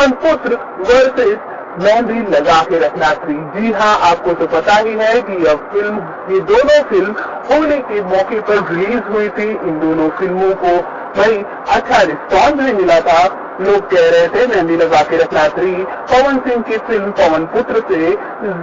पवन पुत्र वर्सेस मेहंदी लगा के रखना 3। जी हाँ, आपको तो पता ही है कि ये दोनों फिल्म होली के मौके पर रिलीज हुई थी। इन दोनों फिल्मों को भाई अच्छा रिस्पॉन्स भी मिला था। लोग कह रहे थे मेहंदी लगा के रखना 3 पवन सिंह की फिल्म पवन पुत्र से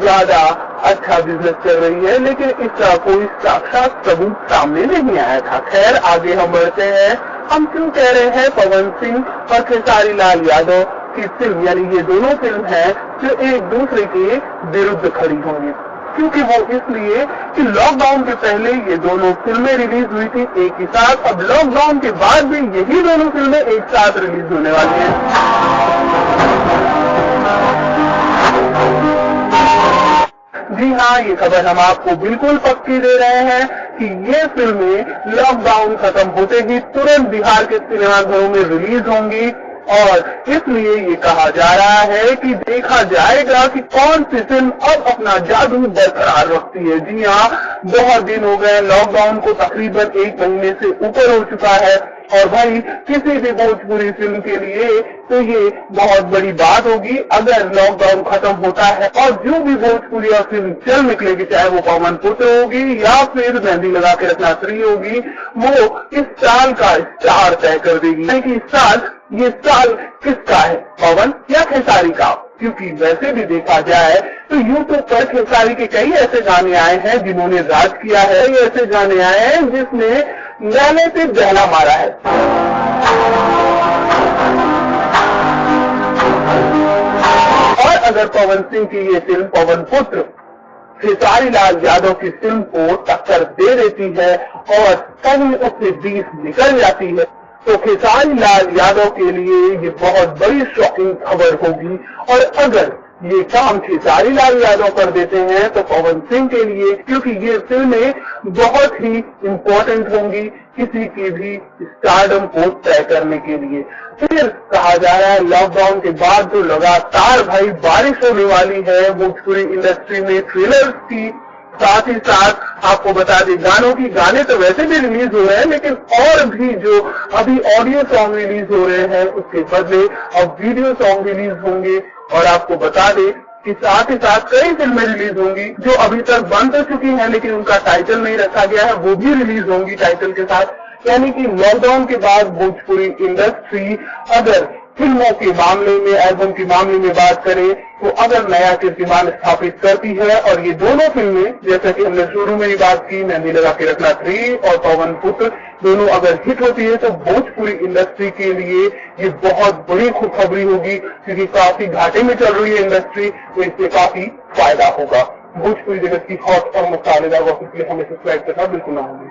ज्यादा अच्छा बिजनेस चल रही है, लेकिन इसका कोई साक्षात सबूत सामने नहीं आया था। खैर, आगे हम बढ़ते हैं। हम क्यों कह रहे हैं पवन सिंह और खेसारी लाल यादव की फिल्म, यानी ये दोनों फिल्म है जो एक दूसरे के विरुद्ध खड़ी होंगी, क्योंकि वो इसलिए कि लॉकडाउन के पहले ये दोनों फिल्में रिलीज हुई थी एक ही साथ। अब लॉकडाउन के बाद भी यही दोनों फिल्में एक साथ रिलीज होने वाली हैं। जी हाँ, ये खबर हम आपको बिल्कुल पक्की दे रहे हैं कि ये फिल्में लॉकडाउन खत्म होते ही तुरंत बिहार के सिनेमाघरों में रिलीज होंगी, और इसलिए ये कहा जा रहा है कि देखा जाएगा कि कौन सी फिल्म अब अपना जादू बरकरार रखती है। जी हाँ, बहुत दिन हो गए लॉकडाउन को, तकरीबन 1 महीने से ऊपर हो चुका है, और भाई किसी भी भोजपुरी फिल्म के लिए तो ये बहुत बड़ी बात होगी अगर लॉकडाउन खत्म होता है और जो भी भोजपुरी फिल्म चल निकलेगी, चाहे वो पवन पुत्र होगी या फिर मेहंदी लगा के रखना 3 होगी, वो इस साल का स्टार तय कर देगी। कि ये साल किसका है, पवन या खेसारी का? क्योंकि वैसे भी देखा जाए तो यूट्यूब पर खेसारी के कई ऐसे गाने आए हैं जिन्होंने राज किया है, कई ऐसे गाने आए हैं जिसने गाने पे बहला मारा है। और अगर पवन सिंह की ये फिल्म पवन पुत्र खेसारी लाल यादव की फिल्म को टक्कर दे देती है और कहीं उससे 20 निकल जाती है, तो खेसारी लाल यादव के लिए ये बहुत बड़ी शॉकिंग खबर होगी। और अगर ये काम खेसारी लाल यादव कर देते हैं तो पवन सिंह के लिए, क्योंकि ये फिल्में बहुत ही इम्पोर्टेंट होंगी किसी की भी स्टारडम को तय करने के लिए। फिर कहा जा रहा है लॉकडाउन के बाद जो लगातार भाई बारिश होने वाली है भोजपुरी इंडस्ट्री में ट्रेलर्स की, साथ ही साथ आपको बता दें गाने तो वैसे भी रिलीज हो रहे हैं, लेकिन और भी जो अभी ऑडियो सॉन्ग रिलीज हो रहे हैं उसके बदले अब वीडियो सॉन्ग रिलीज होंगे। और आपको बता दें कि साथ ही साथ कई फिल्में रिलीज होंगी जो अभी तक बन तो चुकी हैं लेकिन उनका टाइटल नहीं रखा गया है, वो भी रिलीज होंगी टाइटल के साथ। यानी कि लॉकडाउन के बाद भोजपुरी इंडस्ट्री अगर फिल्मों के मामले में, एल्बम के मामले में बात करें तो अगर नया कीर्तिमान स्थापित करती है, और ये दोनों फिल्में जैसा कि हमने शुरू में ही बात की, मेहंदी लगा के रखना 3 और पवन पुत्र दोनों अगर हिट होती है तो भोजपुरी इंडस्ट्री के लिए ये बहुत बड़ी खुशखबरी होगी, क्योंकि काफी घाटे में चल रही है इंडस्ट्री, तो इससे काफी फायदा होगा। भोजपुरी जगत की हॉट और मसालेदार गॉसिप के लिए हमें सब्सक्राइब करना बिल्कुल ना भूलें।